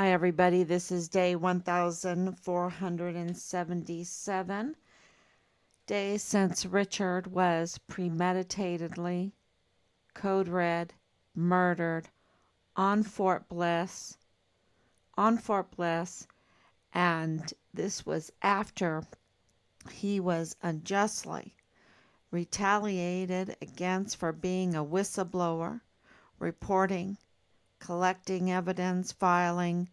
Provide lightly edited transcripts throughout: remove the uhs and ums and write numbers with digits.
Hi, everybody. This is day 1477. Day since Richard was premeditatedly, code red, murdered on Fort Bliss, and this was after he was unjustly retaliated against for being a whistleblower, reporting, collecting evidence, filing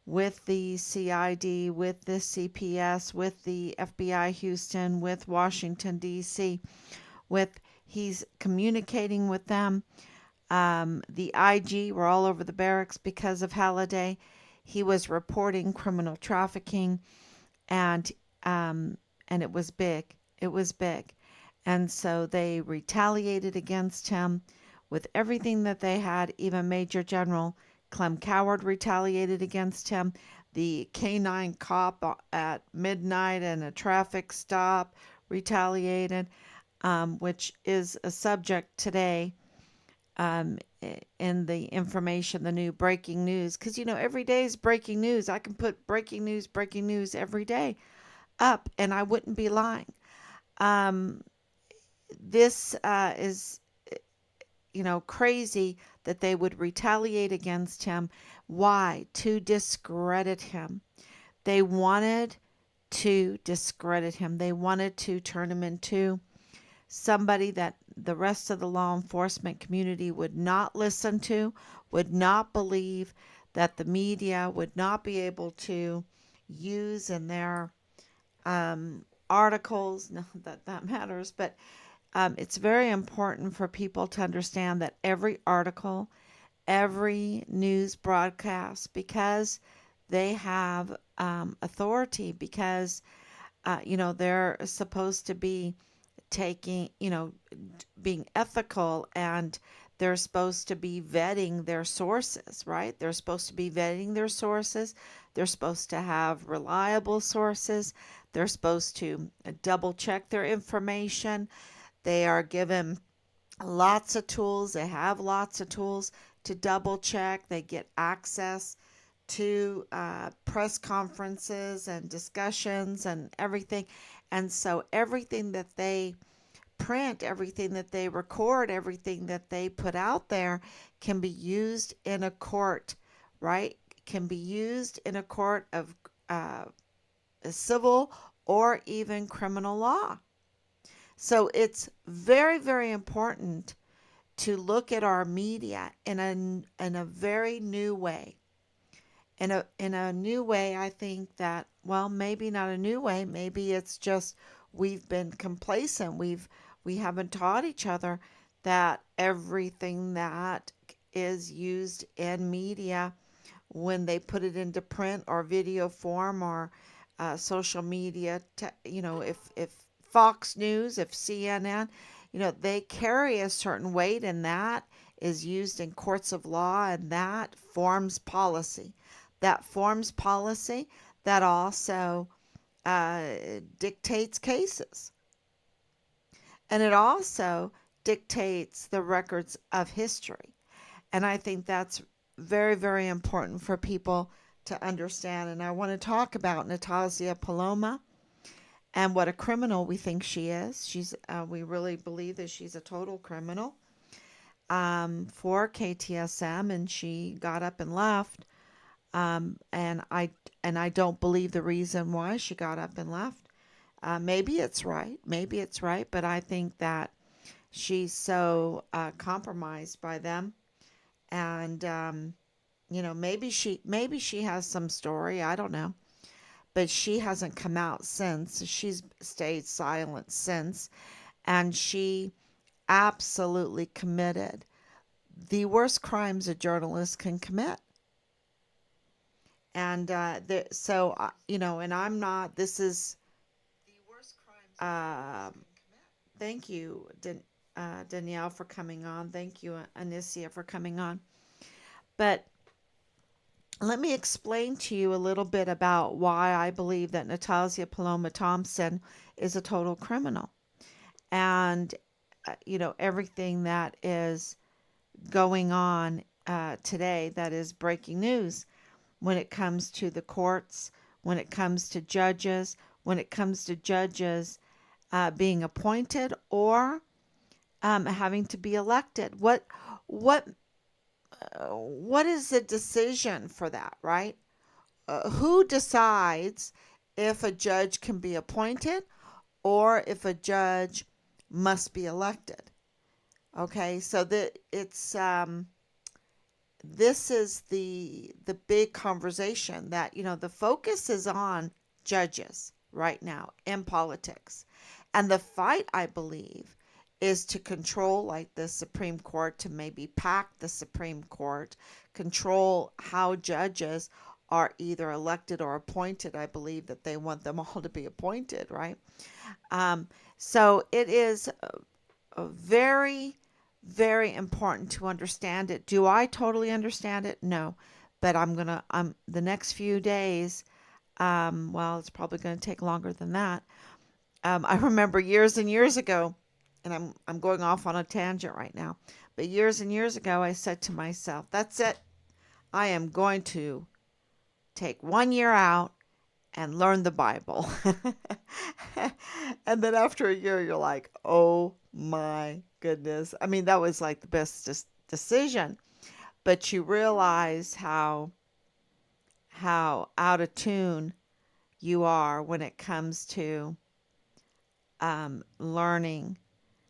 with the CID, with the CPS, with the FBI Houston, with Washington, D.C., with he's communicating with them. The IG were all over the barracks because of Halliday. He was reporting criminal trafficking, and um, and it was big. It was big, and so they retaliated against him with everything that they had. Even Major General Clem Coward retaliated against him. The canine cop at midnight in a traffic stop retaliated, which is a subject today um, in the information, the new breaking news. Because, every day is breaking news. I can put breaking news every day up, and I wouldn't be lying. Um, this is, crazy that they would retaliate against him. Why? To discredit him. They wanted to discredit him. They wanted to turn him into somebody that the rest of the law enforcement community would not listen to, would not believe, that the media would not be able to use in their articles. Not that that matters, but it's very important for people to understand that every article, every news broadcast, because they have authority, because they're supposed to be taking, being ethical, and they're supposed to be vetting their sources, right? They're supposed to be vetting their sources. They're supposed to have reliable sources. They're supposed to double check their information. They are given lots of tools. They have lots of tools to double check. They get access to press conferences and discussions and everything. And so everything that they print, everything that they record, everything that they put out there can be used in a court, right? Can be used in a court of civil or even criminal law. So it's very, very important to look at our media in a very new way. In a new way, I think that, well, maybe not a new way. Maybe it's just we've been complacent. We haven't taught each other that everything that is used in media, when they put it into print or video form or social media, if Fox News, if CNN, they carry a certain weight, and that is used in courts of law, and that forms policy. That forms policy that also dictates cases. And it also dictates the records of history. And I think that's very, very important for people to understand. And I want to talk about Natassia Paloma and what a criminal we think she is. We really believe that she's a total criminal for KTSM, and she got up and left. And I don't believe the reason why she got up and left. Maybe it's right, but I think that she's so compromised by them, and maybe she has some story. I don't know, but she hasn't come out since. She's stayed silent since, and she absolutely committed the worst crimes a journalist can commit. And and I'm not. This is. Uh, Thank you, Danielle, for coming on. Thank you, Anicia, for coming on. But let me explain to you a little bit about why I believe that Natassia Paloma Thompson is a total criminal. And, everything that is going on today that is breaking news. when it comes to the courts, when it comes to judges, when it comes to judges being appointed or having to be elected. What what is the decision for that, right? Who decides if a judge can be appointed or if a judge must be elected? Okay, so that it's this is the big conversation that the focus is on judges right now in politics. And the fight, I believe, is to control like the Supreme Court, to maybe pack the Supreme Court, control how judges are either elected or appointed. I believe that they want them all to be appointed, right? Um, so it is a very, very important to understand it. Do I totally understand it? No. But the next few days, well, it's probably gonna take longer than that. I remember years and years ago, and I'm going off on a tangent right now, but years and years ago I said to myself, that's it. I am going to take 1 year out and learn the Bible. And then after a year, you're like, oh my goodness. I mean, that was like the best decision. But you realize how out of tune you are when it comes to learning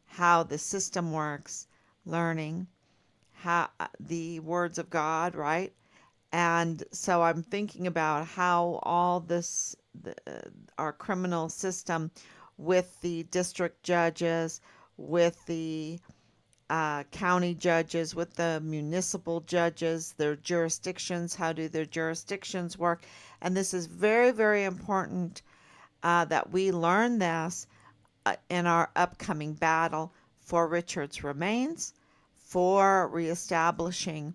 how the system works, learning how the words of God, right? And so I'm thinking about how all this, our criminal system with the district judges, with the county judges, with the municipal judges, their jurisdictions, how do their jurisdictions work? And this is very, very important that we learn this in our upcoming battle for Richard's remains, for reestablishing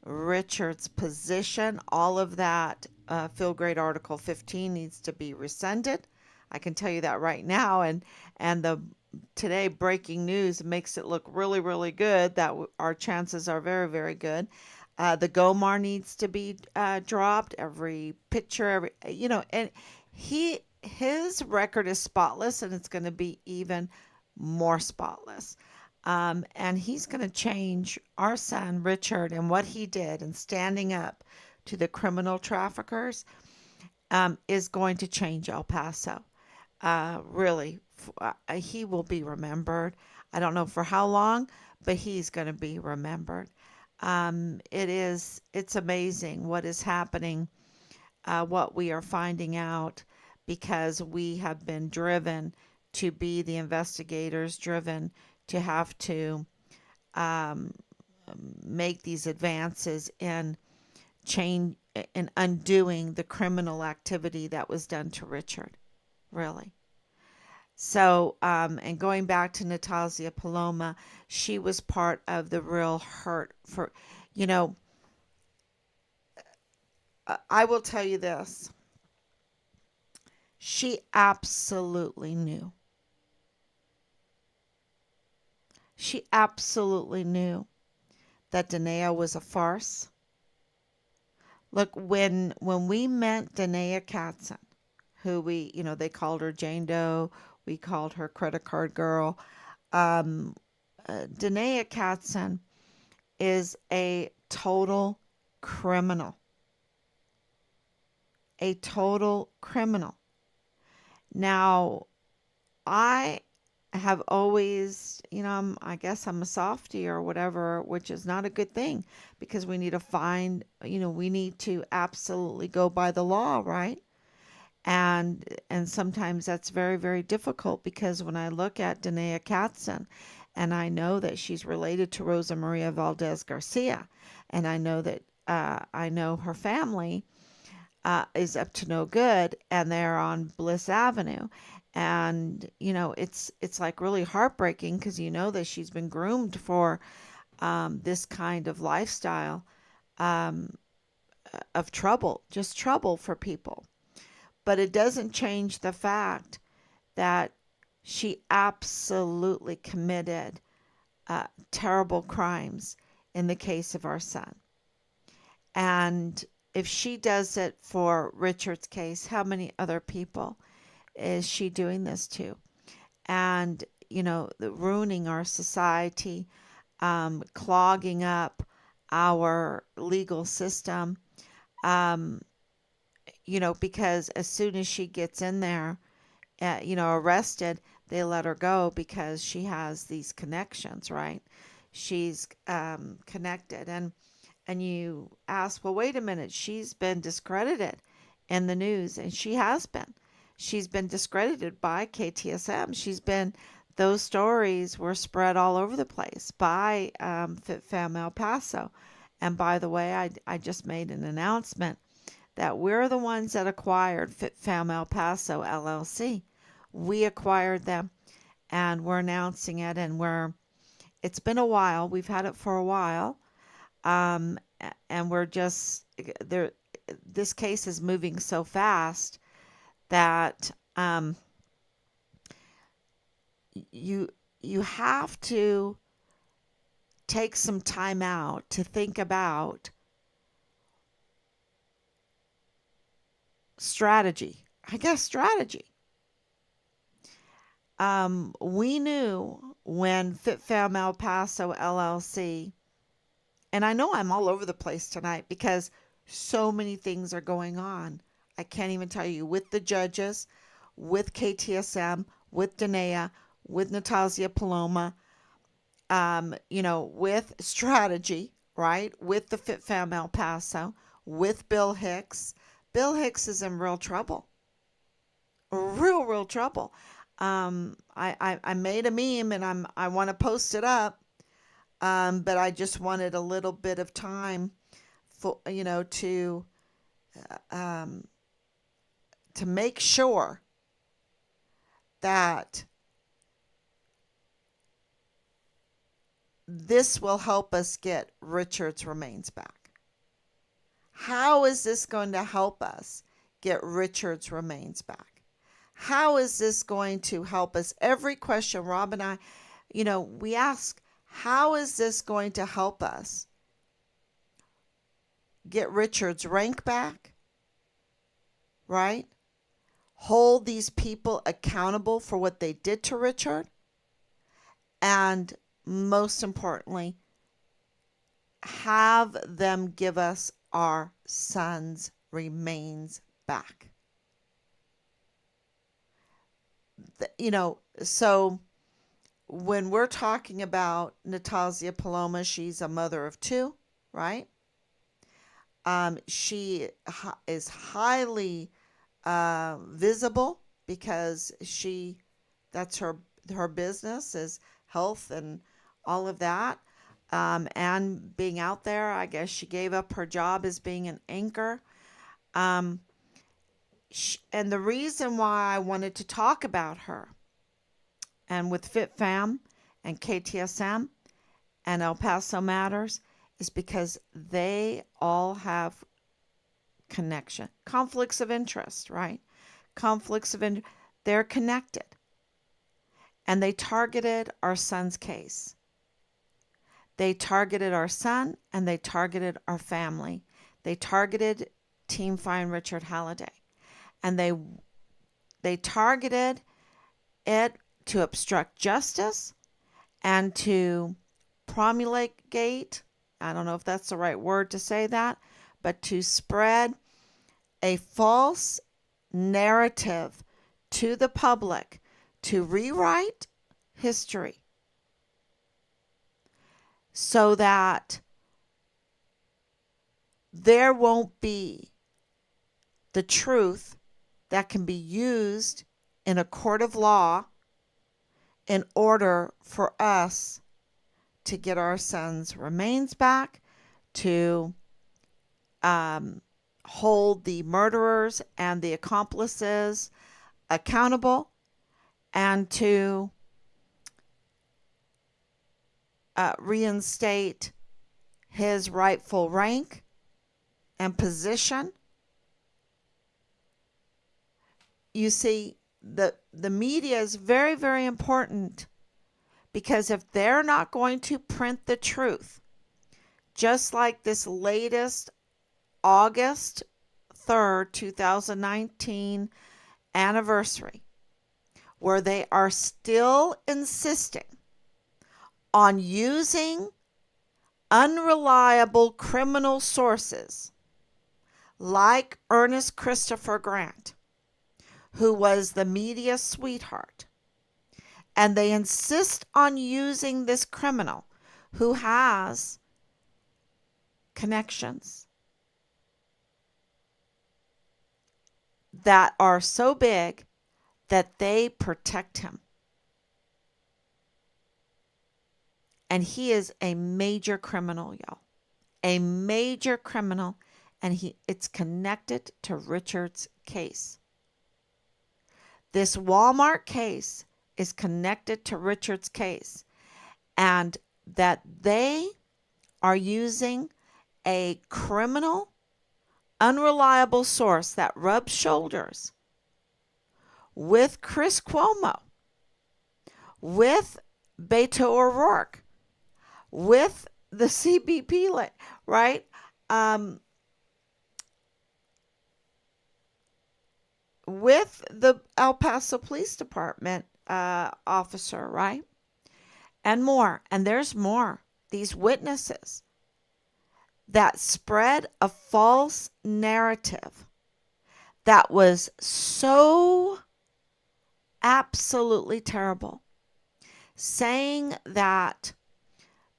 Richard's position. All of that Feel Great Article 15 needs to be rescinded. I can tell you that right now. And the today breaking news makes it look really, really good that our chances are very, very good. The Gomar needs to be dropped. Every picture, and his record is spotless, and it's going to be even more spotless. And he's going to change our son, Richard, and what he did and standing up to the criminal traffickers is going to change El Paso. Really, he will be remembered. I don't know for how long, but he's going to be remembered. It's amazing what is happening, what we are finding out because we have been driven to be the investigators, driven to have to um, make these advances in change in undoing the criminal activity that was done to Richard, really. So, and going back to Natassia Paloma, she was part of the real hurt for, you know, I will tell you this. She absolutely knew. She absolutely knew that Danae was a farce. Look, when we met Danae Katzen, who they called her Jane Doe, we called her credit card girl. Um, Danae Katzen is a total criminal. A total criminal. Now, I have always, I guess I'm a softie or whatever, which is not a good thing because we need to we need to absolutely go by the law, right? And sometimes that's very, very difficult because when I look at Danae Katzen and I know that she's related to Rosa Maria Valdez Garcia, and I know that I know her family is up to no good and they're on Bliss Avenue. And it's like really heartbreaking because that she's been groomed for this kind of lifestyle um, of trouble, just trouble for people. But it doesn't change the fact that she absolutely committed terrible crimes in the case of our son. And if she does it for Richard's case, how many other people is she doing this to? And, ruining our society, clogging up our legal system, um, because as soon as she gets in there, arrested, they let her go because she has these connections, right? She's connected. And you ask, well, wait a minute, she's been discredited in the news, and she has been. She's been discredited by KTSM. Those stories were spread all over the place by FitFam El Paso. And by the way, I just made an announcement that we're the ones that acquired FitFam El Paso LLC. We acquired them, and we're announcing it, and it's been a while. We've had it for a while. And we're just there. This case is moving so fast that you have to take some time out to think about strategy. I guess strategy. We knew when FitFam El Paso LLC, and I know I'm all over the place tonight because so many things are going on. I can't even tell you, with the judges, with KTSM, with Danae, with Natassia, Paloma, with strategy, right? With the FitFam El Paso, with Bill Hicks. Bill Hicks is in real trouble. Real trouble. I made a meme and I want to post it up. But I just wanted a little bit of time for, to make sure that this will help us get Richard's remains back. How is this going to help us get Richard's remains back? How is this going to help us? Every question Rob and I, we ask, how is this going to help us get Richard's rank back? Right? Hold these people accountable for what they did to Richard. And most importantly, have them give us our son's remains back. So when we're talking about Natassia Paloma, she's a mother of two, right? She is highly visible because that's her business is health and all of that. And being out there, I guess she gave up her job as being an anchor. And the reason why I wanted to talk about her, and with FitFam and KTSM and El Paso Matters, is because they all have conflicts of interest, right? They're connected. And they targeted our son's case. They targeted our son and they targeted our family. They targeted Team Find Richard Halliday. And they targeted it to obstruct justice and to promulgate, I don't know if that's the right word to say that, but to spread a false narrative to the public, to rewrite history so that there won't be the truth that can be used in a court of law in order for us to get our son's remains back, to hold the murderers and the accomplices accountable, and to reinstate his rightful rank and position. You see, the media is very, very important, because if they're not going to print the truth, just like this latest August 3rd, 2019 anniversary, where they are still insisting on using unreliable criminal sources like Ernest Christopher Grant, who was the media sweetheart. And they insist on using this criminal who has connections that are so big that they protect him. And he is a major criminal, y'all. A major criminal, and it's connected to Richard's case. This Walmart case is connected to Richard's case, and that they are using a criminal, unreliable source that rubs shoulders with Chris Cuomo, with Beto O'Rourke, with the CBP, right? With the El Paso Police Department officer, right? And more. And there's more. These witnesses that spread a false narrative that was so absolutely terrible, saying that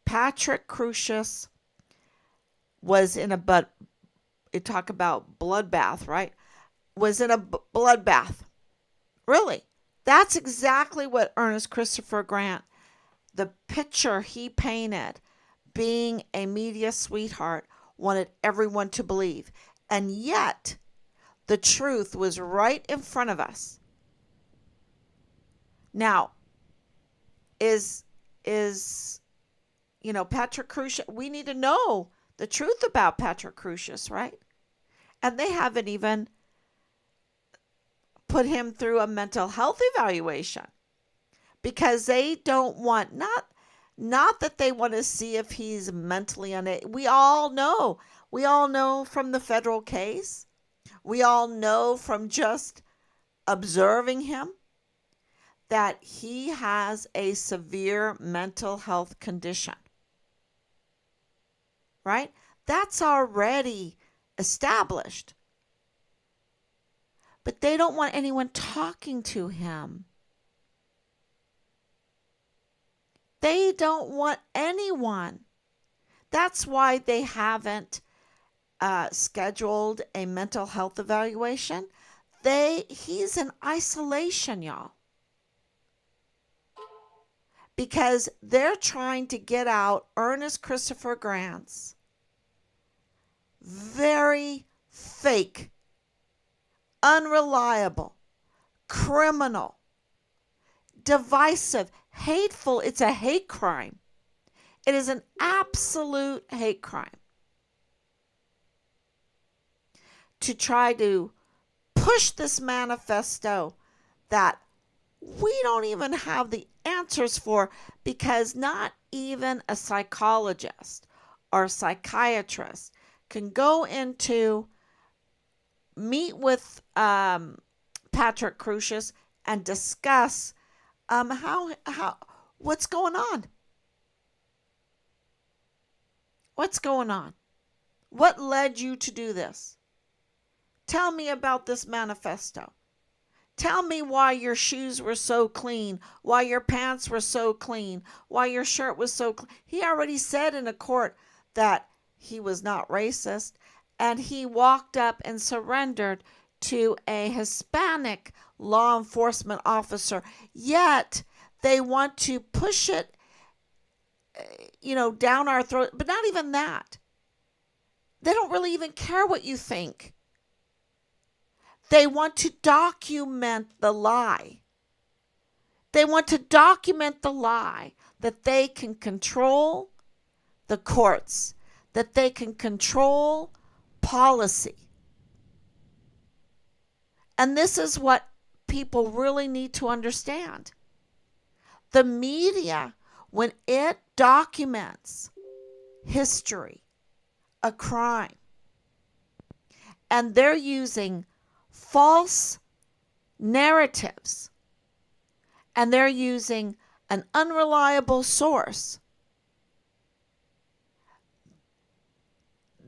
Patrick Crusius was in talk about bloodbath, right? Was in a bloodbath. Really? That's exactly what Ernest Christopher Grant, the picture he painted, being a media sweetheart, wanted everyone to believe. And yet, the truth was right in front of us. Now, is Patrick Crusius, we need to know the truth about Patrick Crusius, right? And they haven't even put him through a mental health evaluation because they don't want, not that they want to see if he's mentally unable. We all know from the federal case, we all know from just observing him that he has a severe mental health condition, right? That's already established. But they don't want anyone talking to him. They don't want anyone. That's why they haven't scheduled a mental health evaluation. He's in isolation, y'all. Because they're trying to get out Ernest Christopher Grant's very fake, unreliable, criminal, divisive, hateful. It's a hate crime. It is an absolute hate crime to try to push this manifesto that we don't even have the answers for, because not even a psychologist or a psychiatrist can go into meet with Patrick Crusius and discuss what's going on. What's going on? What led you to do this? Tell me about this manifesto. Tell me why your shoes were so clean, why your pants were so clean, why your shirt was so clean. He already said in a court that he was not racist, and he walked up and surrendered to a Hispanic law enforcement officer. Yet they want to push it, down our throat. But not even that. They don't really even care what you think. They want to document the lie. They want to document the lie that they can control the courts, that they can control policy. And this is what people really need to understand. The media, when it documents history, a crime, and they're using false narratives, and they're using an unreliable source.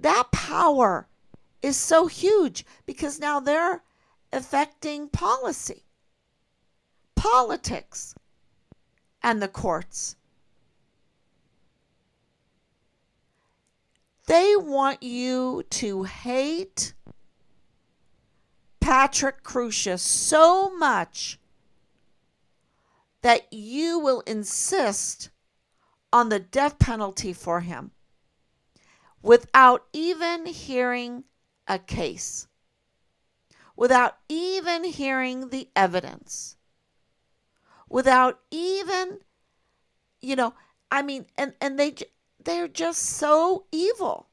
That power is so huge because now they're affecting policy, politics, and the courts. They want you to hate Patrick Crucius so much that you will insist on the death penalty for him without even hearing a case, without even hearing the evidence, without even, and they're just so evil.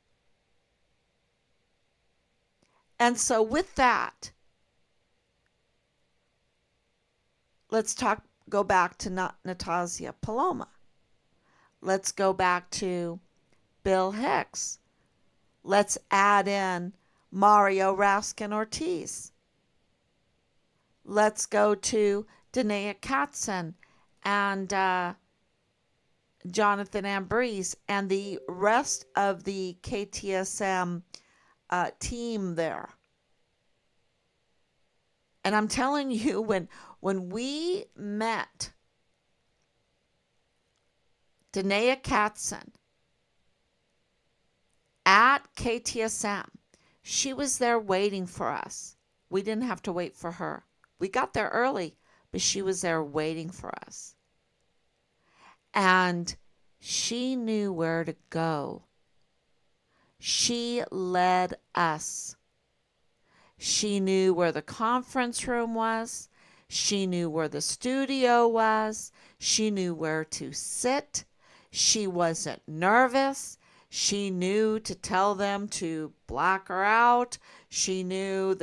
And so with that, let's go back to Natassia Paloma. Let's go back to Bill Hicks. Let's add in Mario Raskin Ortiz. Let's go to Danae Katzen and Jonathan Ambrose and the rest of the KTSM team there. And I'm telling you, when we met Danae Katzen at KTSM, she was there waiting for us. We didn't have to wait for her. We got there early, but she was there waiting for us. And she knew where to go. She led us. She knew where the conference room was. She knew where the studio was. She knew where to sit. She wasn't nervous. She knew to tell them to black her out. She knew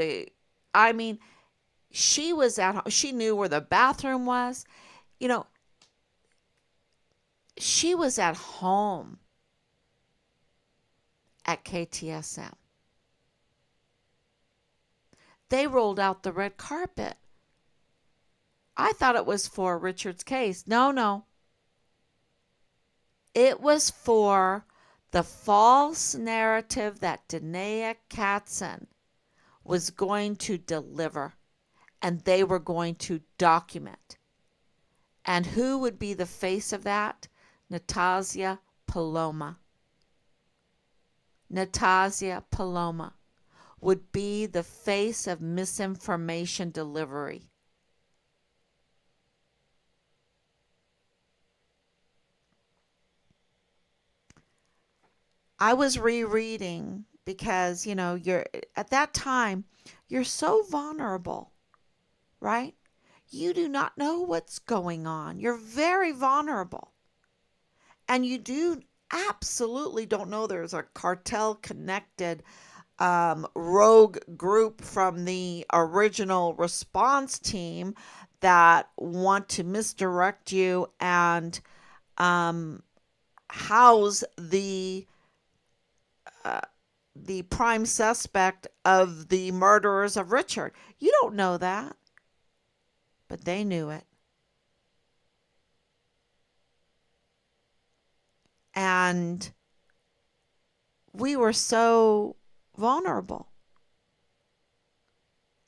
she was at home. She knew where the bathroom was. She was at home at KTSM. They rolled out the red carpet. I thought it was for Richard's case. No. It was for the false narrative that Danae Katzen was going to deliver, and they were going to document. And who would be the face of that? Natassia Paloma. Natassia Paloma would be the face of misinformation delivery. I was rereading because, you're at that time, you're so vulnerable, right? You do not know what's going on. You're very vulnerable. And you absolutely don't know there's a cartel connected rogue group from the original response team that want to misdirect you and house the prime suspect of the murderers of Richard. You don't know that, but they knew it. And we were so vulnerable.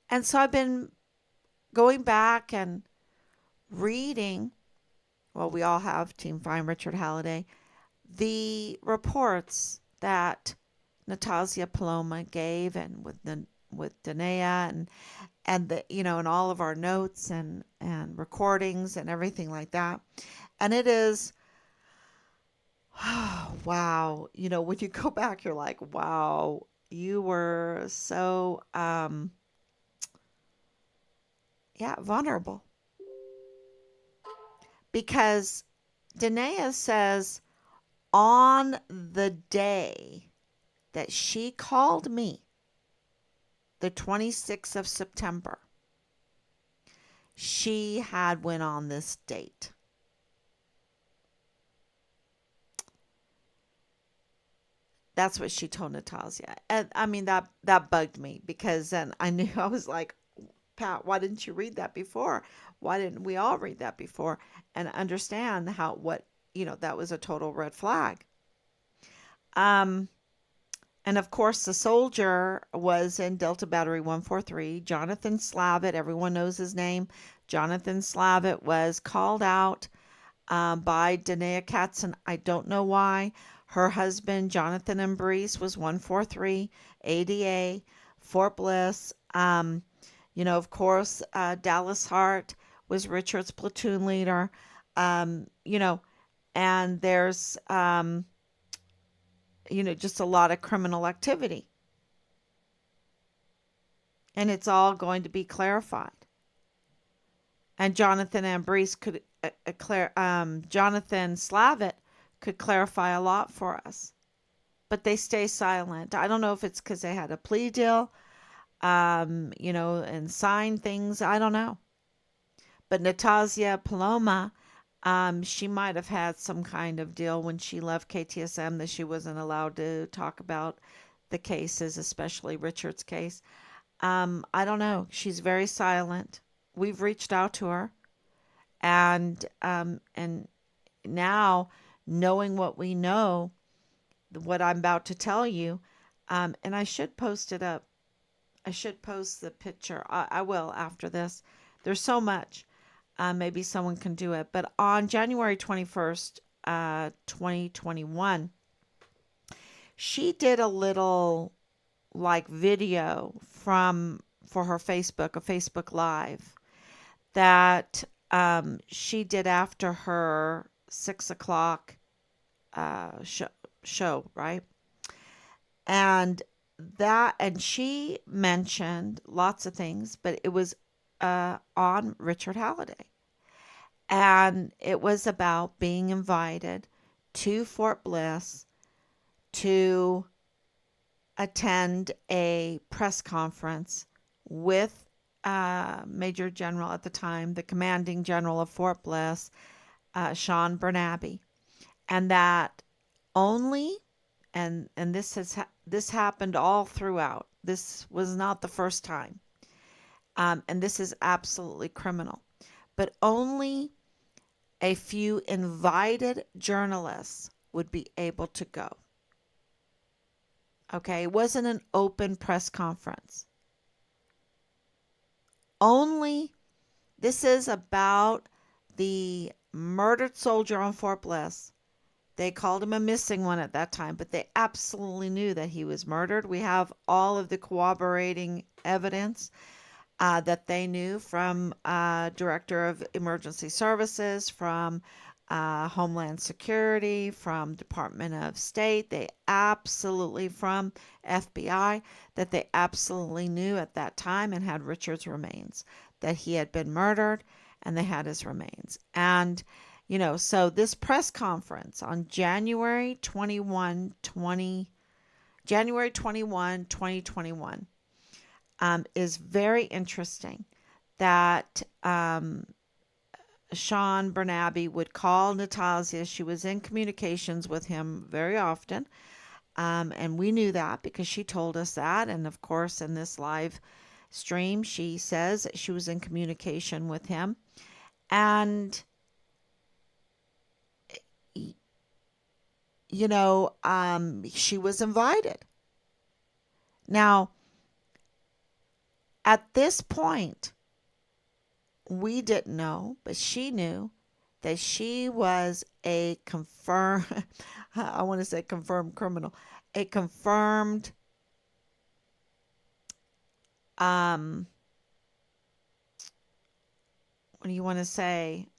And so I've been going back and reading, well, we all have Team Find Richard Halliday, the reports that Natassia Paloma gave, and with Danae and the and all of our notes and recordings and everything like that. And it is, wow, when you go back, you're like, wow, you were so vulnerable. Because Danae says on the day that she called me, the 26th of September, she had went on this date. That's what she told Natassia. And I mean, that bugged me because then I knew I was like, Pat, why didn't you read that before? Why didn't we all read that before and understand how what, that was a total red flag. Um, and of course, the soldier was in Delta Battery 143. Jonathan Slavitt, everyone knows his name. Jonathan Slavitt was called out by Danae Katzen. I don't know why. Her husband, Jonathan Embrice, was 143 ADA, Fort Bliss. Of course, Dallas Hart was Richard's platoon leader. Um, you know, and there's, just a lot of criminal activity. And it's all going to be clarified. And Jonathan Ambrose could, Jonathan Slavitt could clarify a lot for us. But they stay silent. I don't know if it's because they had a plea deal, and signed things. I don't know. But Natassia Paloma, she might have had some kind of deal when she left KTSM that she wasn't allowed to talk about the cases, especially Richard's case. I don't know. She's very silent. We've reached out to her, and now knowing what we know, what I'm about to tell you, and I should post it up. I should post the picture. I will after this. There's so much. Maybe someone can do it. But on January 21st, 2021, she did a little like video for her Facebook, a Facebook Live that she did after her 6 o'clock show, right? And and she mentioned lots of things, but it was on Richard Halliday. And it was about being invited to Fort Bliss to attend a press conference with Major General at the time, the commanding general of Fort Bliss, Sean Bernabe, and that only, and this happened all throughout. This was not the first time, and this is absolutely criminal. But only a few invited journalists would be able to go. Okay, it wasn't an open press conference. Only, this is about the murdered soldier on Fort Bliss. They called him a missing one at that time, but they absolutely knew that he was murdered. We have all of the corroborating evidence that they knew from Director of Emergency Services, from Homeland Security, from Department of State. They absolutely, from FBI, that they absolutely knew at that time and had Richard's remains, that he had been murdered and they had his remains. And, so this press conference on January 21, 2021, is very interesting that Sean Bernabe would call Natassia. She was in communications with him very often. And we knew that because she told us that. And of course, in this live stream, she says that she was in communication with him. And, she was invited. Now, at this point, we didn't know, but she knew that she was a confirmed, I want to say confirmed criminal, a confirmed what do you want to say?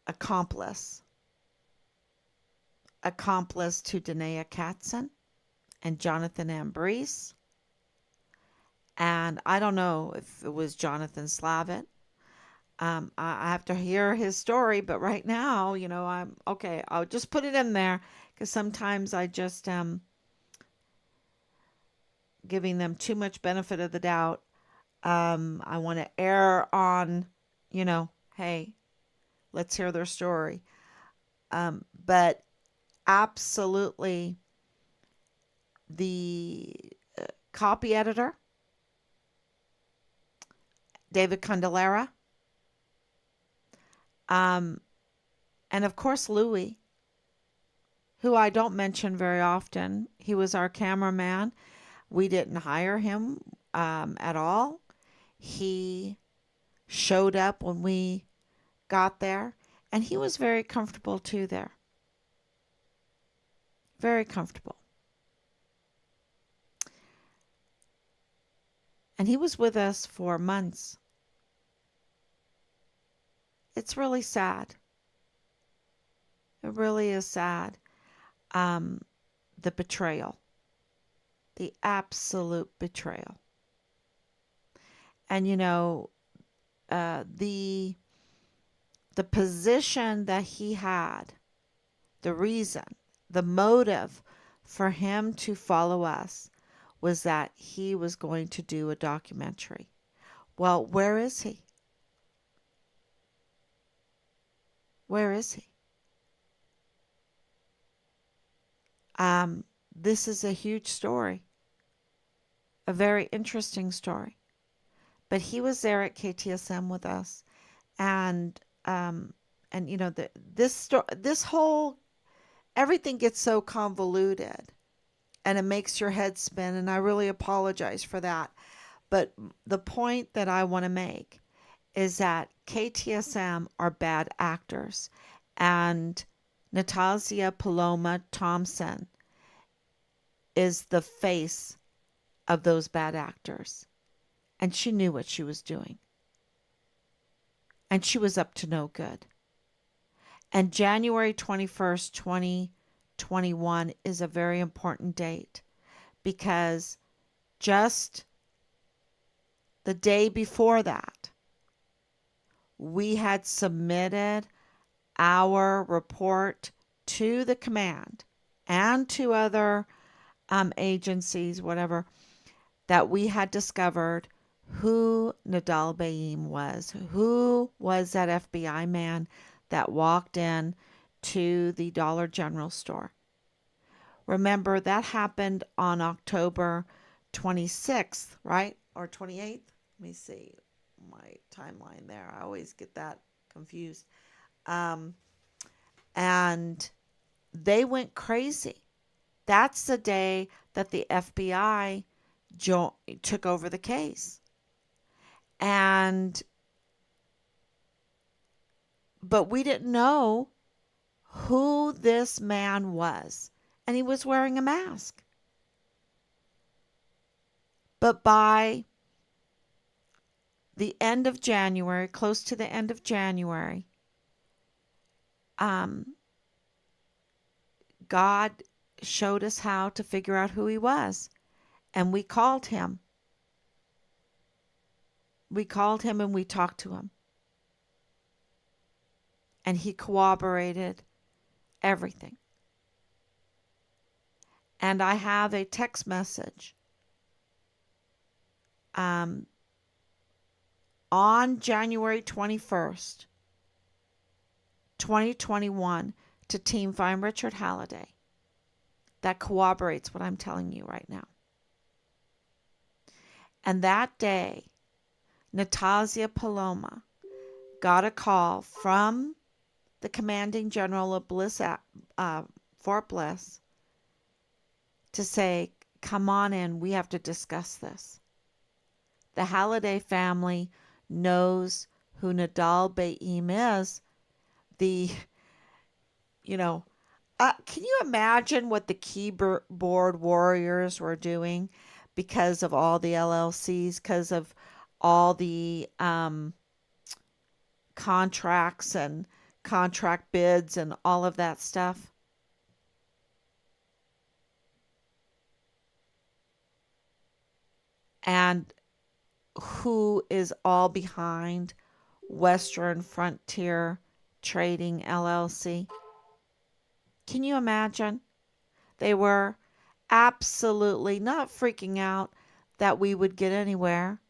Accomplice. Accomplice to Danae Katzen and Jonathan Ambrice. And I don't know if it was Jonathan Slavitt. I have to hear his story, but right now, I'm okay. I'll just put it in there because sometimes I just am giving them too much benefit of the doubt. I want to err on, hey, let's hear their story. But absolutely the copy editor, David Candelera, um, and of course Louis, who I don't mention very often. He was our cameraman. We didn't hire him at all. He showed up when we got there, and he was very comfortable too there. Very comfortable. And he was with us for months. It's really sad. It really is sad. Um, the betrayal, the absolute betrayal. And the position that he had, the reason, the motive for him to follow us was that he was going to do a documentary. Well, where is he? Where is he? This is a huge story, a very interesting story. But he was there at KTSM with us, and this whole everything gets so convoluted, and it makes your head spin. And I really apologize for that. But the point that I want to make is that KTSM are bad actors, and Natassia Paloma Thompson is the face of those bad actors. And she knew what she was doing. And she was up to no good. And January 21st, 2021 is a very important date because just the day before that, we had submitted our report to the command and to other agencies, whatever, that we had discovered who Nadal Baim was, who was that FBI man that walked in to the Dollar General store. Remember, that happened on October 26th, right? Or 28th? Let me see my timeline there. I always get that confused. And they went crazy. That's the day that the FBI took over the case. But we didn't know who this man was. And he was wearing a mask. But by the end of January, close to the end of January, God showed us how to figure out who he was. And we called him. We called him and we talked to him. And he corroborated everything. And I have a text message on January 21st, 2021 to Team Find Richard Halliday that corroborates what I'm telling you right now. And that day, Natassia Paloma got a call from the commanding general of Bliss, Fort Bliss, to say, come on in, we have to discuss this. The Halliday family knows who Nadal Baim is. Can you imagine what the keyboard warriors were doing because of all the LLCs, because of all the contracts and contract bids and all of that stuff? And who is all behind Western Frontier Trading LLC? Can you imagine? They were absolutely not freaking out that we would get anywhere.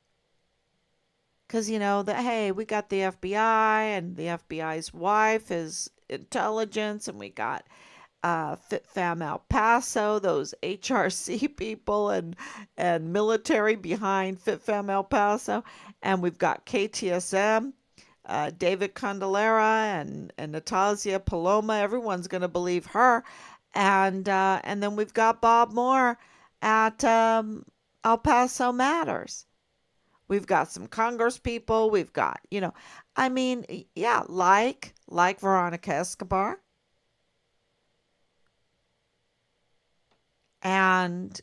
Because, hey, we got the FBI, and the FBI's wife is intelligence, and we got Fit Fam El Paso, those HRC people and military behind Fit Fam El Paso, and we've got KTSM, David Candelera and Natassia, Paloma. Everyone's going to believe her, and then we've got Bob Moore at El Paso Matters. We've got some Congress people. We've got, I mean, yeah, like Veronica Escobar. And,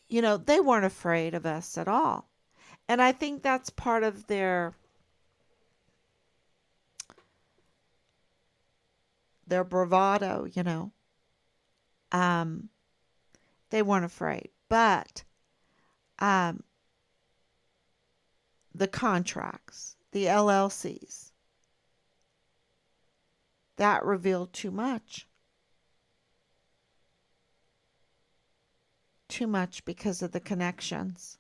they weren't afraid of us at all. And I think that's part of their bravado. Um, they weren't afraid. But um, the contracts, the LLCs, that revealed too much. Too much because of the connections,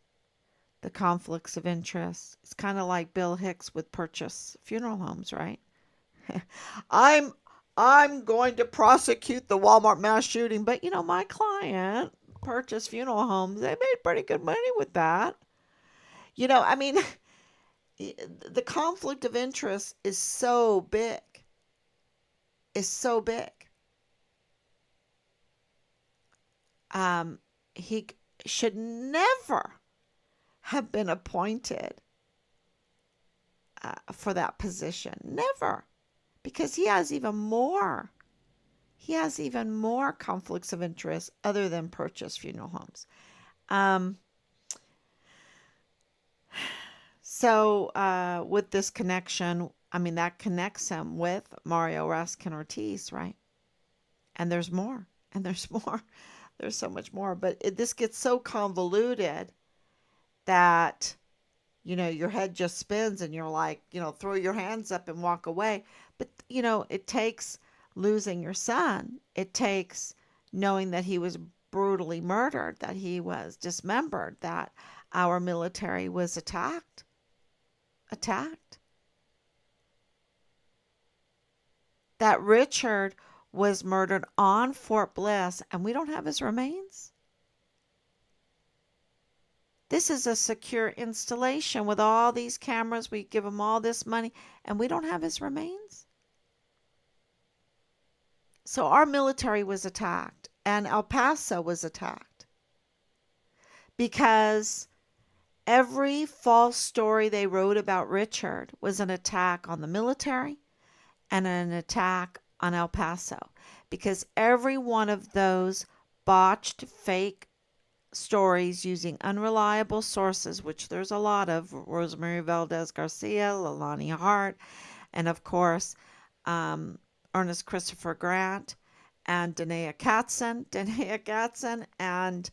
the conflicts of interest. It's kind of like Bill Hicks with Purchase Funeral Homes, right? I'm I'm going to prosecute the Walmart mass shooting, but my client Purchase Funeral Homes, they made pretty good money with that. I mean, the conflict of interest is so big. Is so big. He should never have been appointed for that position. Never. Because he has even more. He has even more conflicts of interest other than Purchase Funeral Homes. Um, so with this connection, I mean, that connects him with Mario Raskin Ortiz, right? And there's more. And there's more. There's so much more. But this gets so convoluted that, your head just spins and you're like, throw your hands up and walk away. But, it takes losing your son. It takes knowing that he was brutally murdered, that he was dismembered, that our military was attacked. Attacked. That Richard was murdered on Fort Bliss and we don't have his remains. This is a secure installation with all these cameras. We give him all this money and we don't have his remains. So our military was attacked and El Paso was attacked because every false story they wrote about Richard was an attack on the military and an attack on El Paso, because every one of those botched fake stories using unreliable sources, which there's a lot of, Rosemary Valdez Garcia, Leilani Hart, and of course Ernest Christopher Grant and Danae Katzen and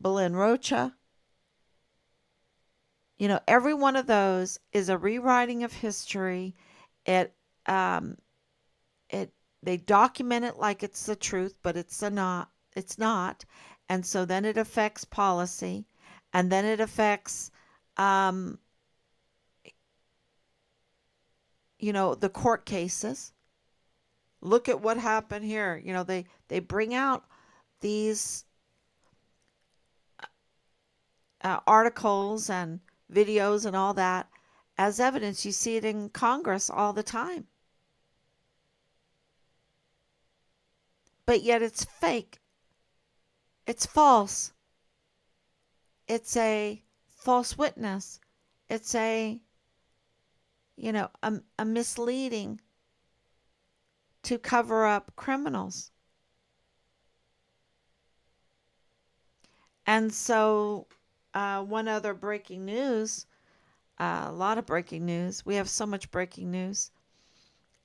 Belen Rocha. Every one of those is a rewriting of history. It they document it like it's the truth, but it's not. It's not. And so then it affects policy, and then it affects the court cases. Look at what happened here. They bring out these articles and videos and all that as evidence. You see it in Congress all the time. But yet it's fake. It's false. It's a false witness. It's a misleading to cover up criminals. And so one other breaking news, a lot of breaking news. We have so much breaking news.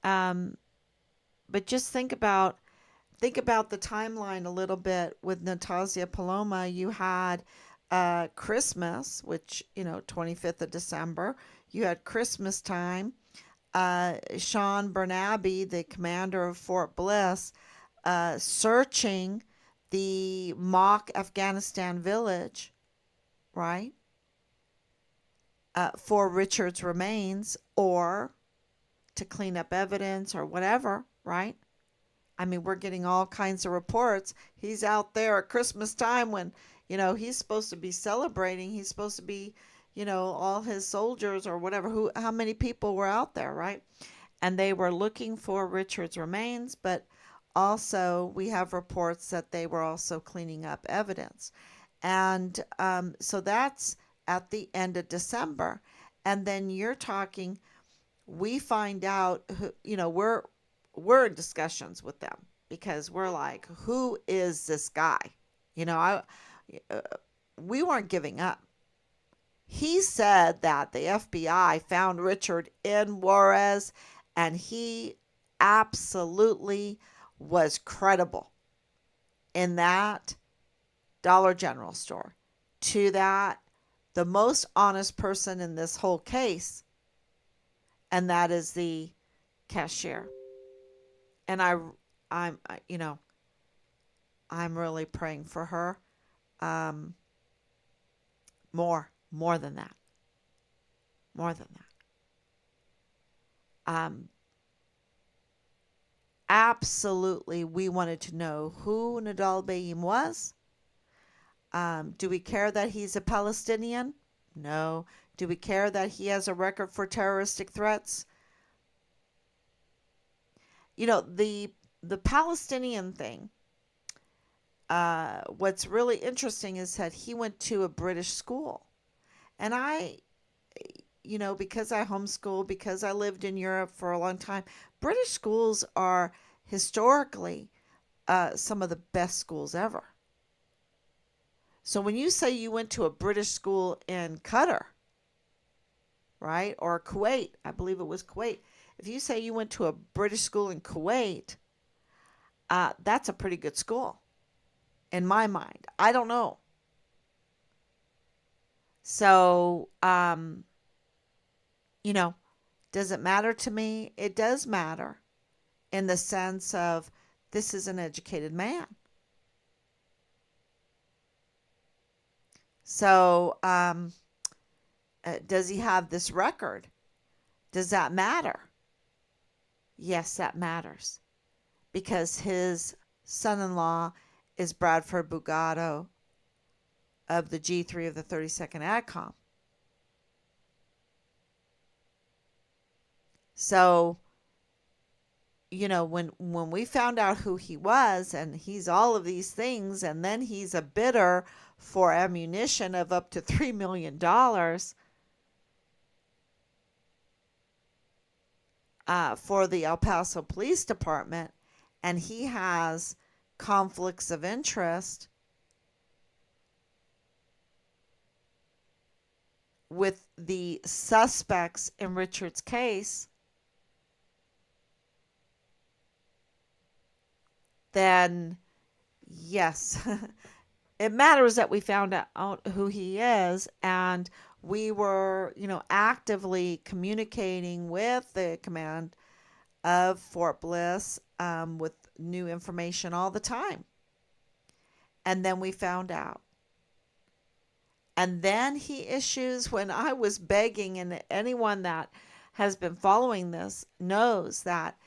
But just think about the timeline a little bit with Natassia Paloma. You had Christmas, which, 25th of December. You had Christmas time. Sean Bernabe, the commander of Fort Bliss, searching the mock Afghanistan village, right, for Richard's remains, or to clean up evidence or whatever, right? I mean, we're getting all kinds of reports. He's out there at Christmas time when, he's supposed to be celebrating. He's supposed to be, all his soldiers or whatever, how many people were out there, right? And they were looking for Richard's remains, but also we have reports that they were also cleaning up evidence. And so that's at the end of December. And then you're talking, we find out, we're in discussions with them because we're like, who is this guy? Uh, we weren't giving up. He said that the FBI found Richard in Juarez, and he absolutely was credible in that Dollar General store. To that, the most honest person in this whole case, and that is the cashier. And I'm really praying for her. More than that. More than that. Absolutely, we wanted to know who Nadal Bayim was. Do we care that he's a Palestinian? No. Do we care that he has a record for terroristic threats? The Palestinian thing, what's really interesting is that he went to a British school. And because I homeschooled, because I lived in Europe for a long time, British schools are historically some of the best schools ever. So when you say you went to a British school in Qatar, right, or Kuwait, I believe it was Kuwait. If you say you went to a British school in Kuwait, that's a pretty good school in my mind. I don't know. So, does it matter to me? It does matter in the sense of this is an educated man. So, does he have this record? Does that matter? Yes, that matters. Because his son-in-law is Bradford Bugato of the G3 of the 32nd ADCOM. So, when we found out who he was, and he's all of these things, and then he's a bidder for ammunition of up to $3 million for the El Paso Police Department, and he has conflicts of interest with the suspects in Richard's case, then yes, it matters that we found out who he is, and we were, actively communicating with the command of Fort Bliss with new information all the time. And then we found out. And then he issues, when I was begging, and anyone that has been following this knows that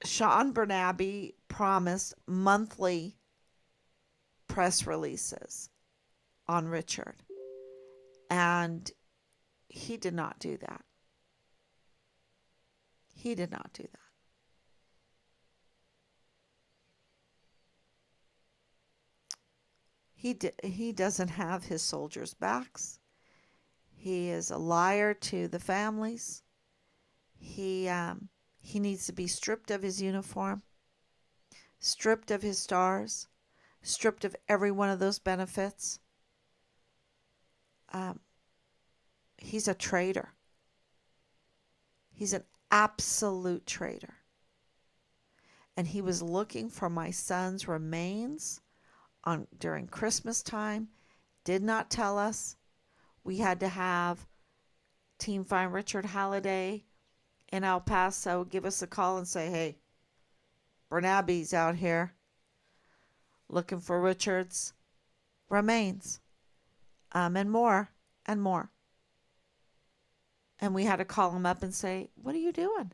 Sean Bernabe promised monthly press releases on Richard. And he did not do that. He did not do that. He doesn't have his soldiers' backs. He is a liar to the families. He needs to be stripped of his uniform, stripped of his stars, stripped of every one of those benefits. He's a traitor. He's an absolute traitor. And he was looking for my son's remains during Christmas time, did not tell us. We had to have Team Find Richard Halliday in El Paso give us a call and say, hey, Bernabe's out here looking for Richard's remains, and more and more. And we had to call him up and say, "What are you doing?"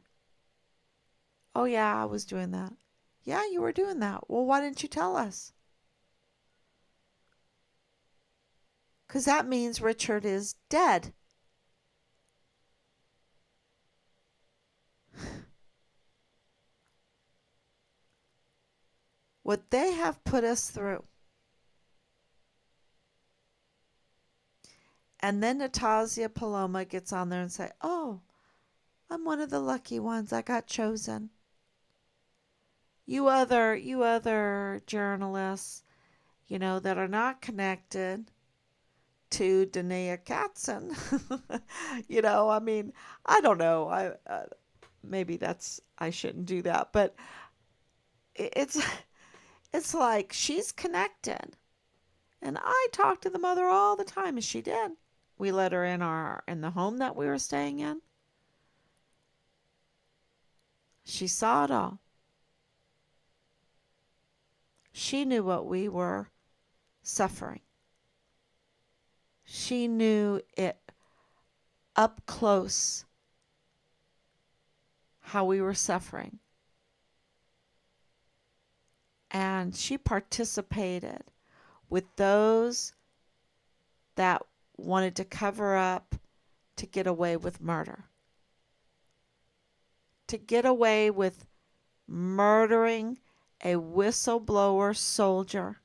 "Oh, yeah, I was doing that." "Yeah, you were doing that. Well, why didn't you tell us?" "Because that means Richard is dead." What they have put us through. And then Natassia Paloma gets on there and say, "Oh, I'm one of the lucky ones. I got chosen. You other journalists, that are not connected to Danae Katzen." I mean, I don't know. Maybe I shouldn't do that, but it's it's like she's connected, and I talk to the mother all the time, as she did. We let her in the home that we were staying in. She saw it all. She knew what we were suffering. She knew it up close, how we were suffering. And she participated with those that wanted to cover up to get away with murder, to get away with murdering a whistleblower soldier,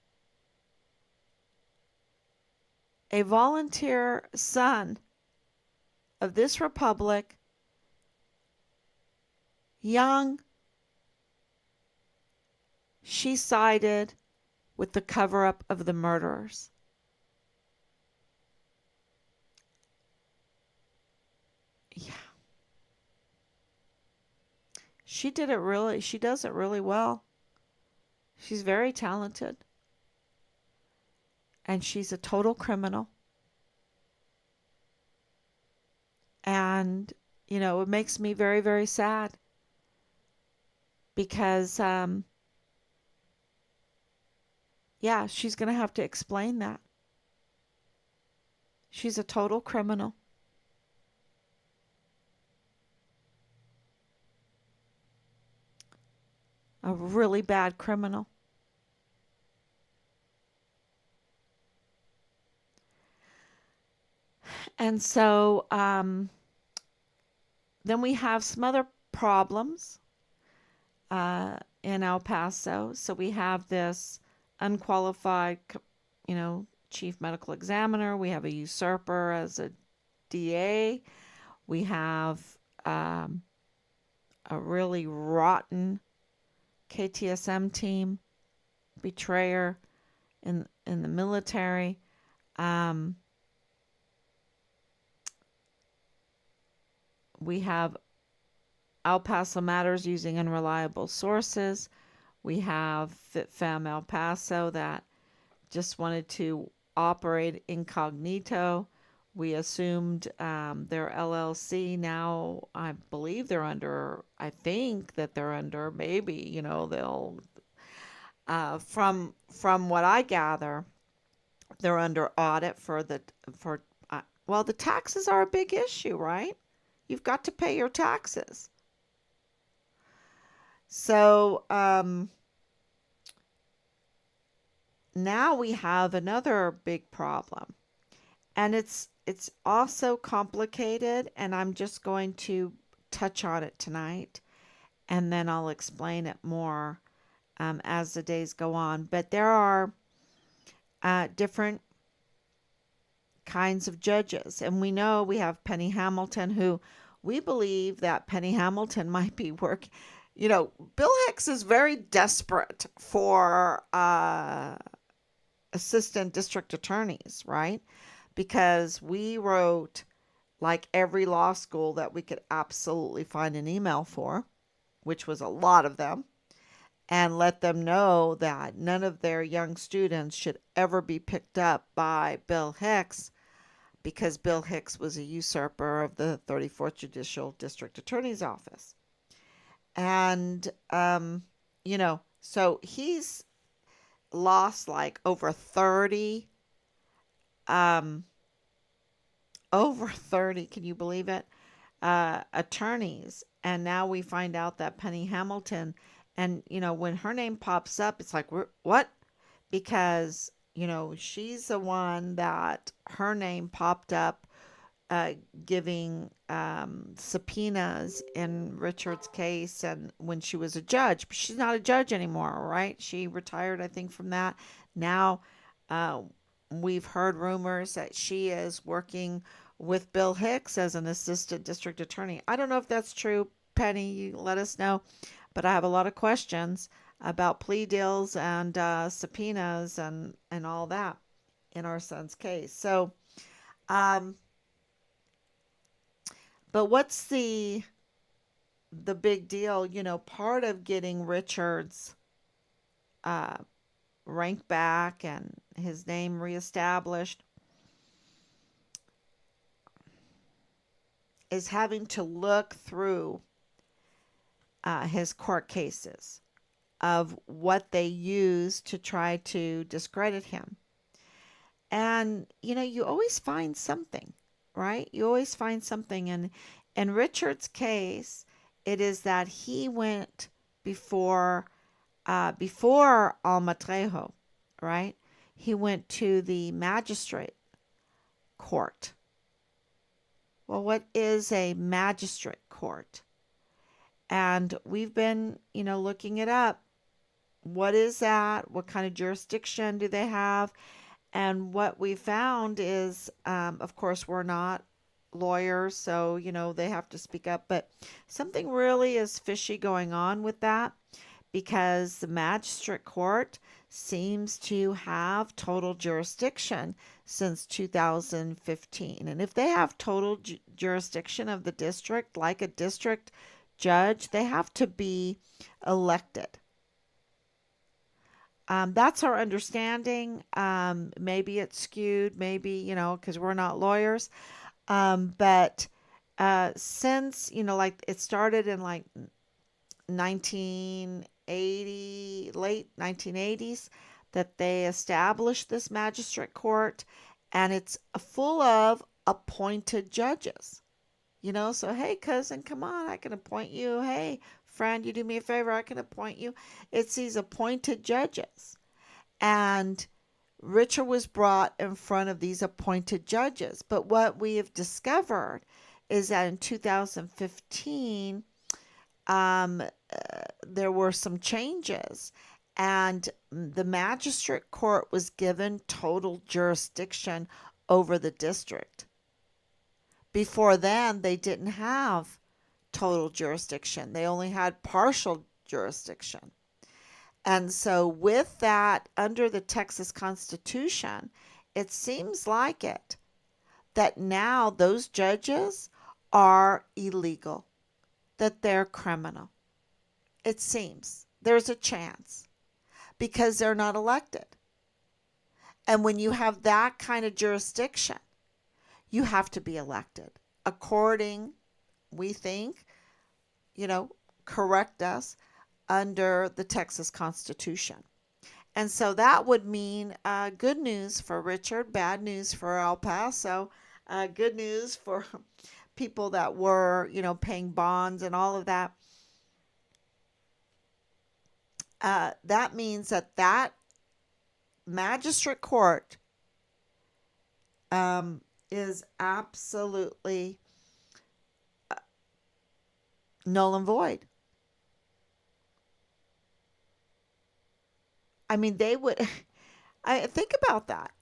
a volunteer son of this republic, young. She sided with the cover up of the murderers. Yeah. She does it really well. She's very talented. And she's a total criminal. And, it makes me very, very sad because, yeah, she's going to have to explain that. She's a total criminal. A really bad criminal. And so then we have some other problems in El Paso. So we have this unqualified, chief medical examiner. We have a usurper as a DA. We have um, a really rotten KTSM team, betrayer in the military. Um, we have El Paso Matters using unreliable sources. We have FitFam El Paso that just wanted to operate incognito. We assumed their LLC. Now I believe I think that they're under, maybe, they'll, from what I gather, they're under audit well, the taxes are a big issue, right? You've got to pay your taxes. So now we have another big problem, and it's also complicated, and I'm just going to touch on it tonight, and then I'll explain it more as the days go on. But there are different kinds of judges, and we know we have Penny Hamilton, who we believe that Penny Hamilton might be working. Bill Hicks is very desperate for assistant district attorneys, right? Because we wrote like every law school that we could absolutely find an email for, which was a lot of them, and let them know that none of their young students should ever be picked up by Bill Hicks, because Bill Hicks was a usurper of the 34th Judicial District Attorney's Office. And, so he's lost like over 30, can you believe it? attorneys. And now we find out that Penny Hamilton, and when her name pops up, it's like, what? Because, she's the one that her name popped up, uh, giving subpoenas in Richard's case, and when she was a judge. But she's not a judge anymore, right? She retired, I think, from that. Now, uh, we've heard rumors that she is working with Bill Hicks as an assistant district attorney. I don't know if that's true. Penny, you let us know. But I have a lot of questions about plea deals and subpoenas and all that in our son's case. So, um, but what's the big deal? Part of getting Richard's uh, rank back and his name reestablished is having to look through his court cases of what they used to try to discredit him. And you always find something, right? You always find something. And in Richard's case, it is that he went before before Alma Trejo, right? He went to the magistrate court. Well, what is a magistrate court? And we've been, looking it up. What is that? What kind of jurisdiction do they have? And what we found is, of course, we're not lawyers, so, they have to speak up. But something really is fishy going on with that, because the magistrate court seems to have total jurisdiction since 2015. And if they have total jurisdiction of the district, like a district judge, they have to be elected. That's our understanding. Maybe it's skewed, maybe, because we're not lawyers. But since, like it started in like 1980, late 1980s, that they established this magistrate court, and it's full of appointed judges. So hey, cousin, come on, I can appoint you. Hey, friend, you do me a favor, I can appoint you. It's these appointed judges. And Richard was brought in front of these appointed judges. But what we have discovered is that in 2015, there were some changes, and the magistrate court was given total jurisdiction over the district. Before then, they didn't have total jurisdiction, they only had partial jurisdiction. And so, with that, under the Texas Constitution, it seems like it that now those judges are illegal, that they're criminal. It seems there's a chance because they're not elected. And when you have that kind of jurisdiction, you have to be elected according, we think, correct us, under the Texas Constitution. And so that would mean good news for Richard, bad news for El Paso, good news for people that were, paying bonds and all of that. That means that magistrate court is absolutely null and void. I mean, they would. I think about that.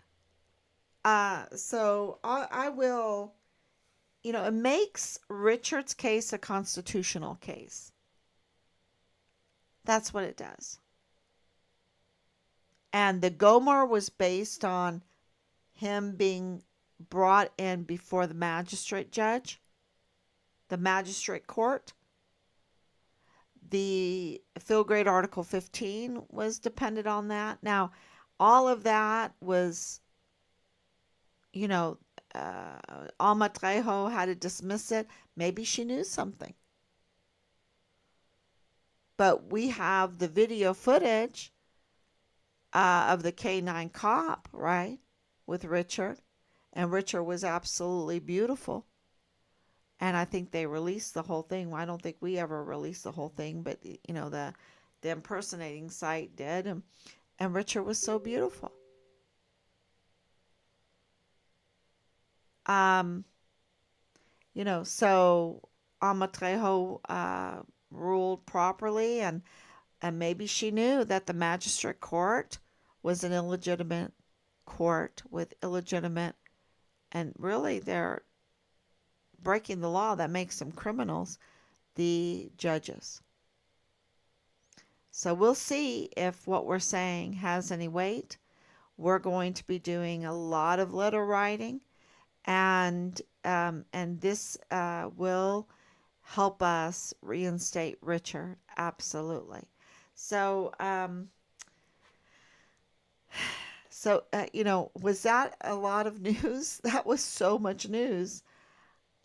So I will. It makes Richard's case a constitutional case. That's what it does. And the Gomer was based on him being brought in before the magistrate judge, the magistrate court. The Field Grade Article 15 was dependent on that. Now, all of that was, Alma Trejo had to dismiss it. Maybe she knew something. But we have the video footage of the K9 cop, right, with Richard. And Richard was absolutely beautiful. And I think they released the whole thing. Well, I don't think we ever released the whole thing, but the impersonating site did, and Richard was so beautiful. Um, so Amatrejo ruled properly, and maybe she knew that the magistrate court was an illegitimate court with illegitimate, and really they're breaking the law that makes them criminals, the judges. So we'll see if what we're saying has any weight. We're going to be doing a lot of letter writing, and this will help us reinstate Richard. Absolutely. So, was that a lot of news? That was so much news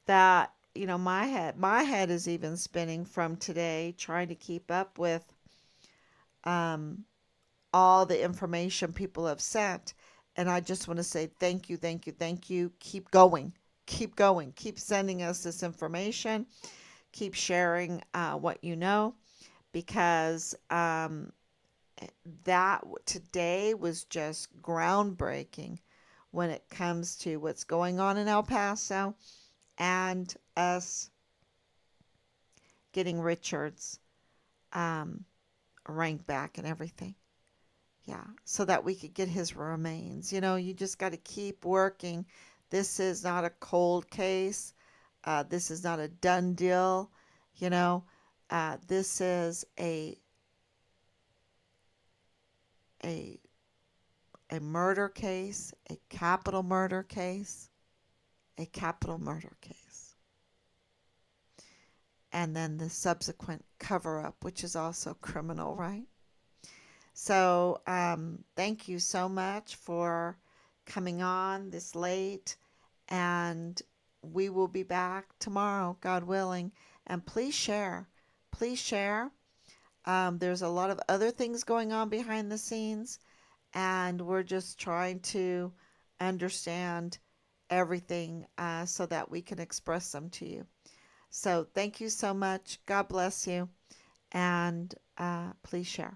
that my head is even spinning from today trying to keep up with um, all the information people have sent. And I just want to say thank you, thank you, thank you. Keep going, keep going, keep sending us this information, keep sharing what you know, because that today was just groundbreaking when it comes to what's going on in El Paso and us getting Richard's um, rank back and everything. Yeah, so that we could get his remains. You just got to keep working. This is not a cold case. This is not a done deal. You know, this is a a murder case, a capital murder case, a capital murder case, and then the subsequent cover up, which is also criminal, right? So, thank you so much for coming on this late, and we will be back tomorrow, God willing. And please share. Please share. There's a lot of other things going on behind the scenes, and we're just trying to understand everything so that we can express them to you. So, thank you so much. God bless you, and please share.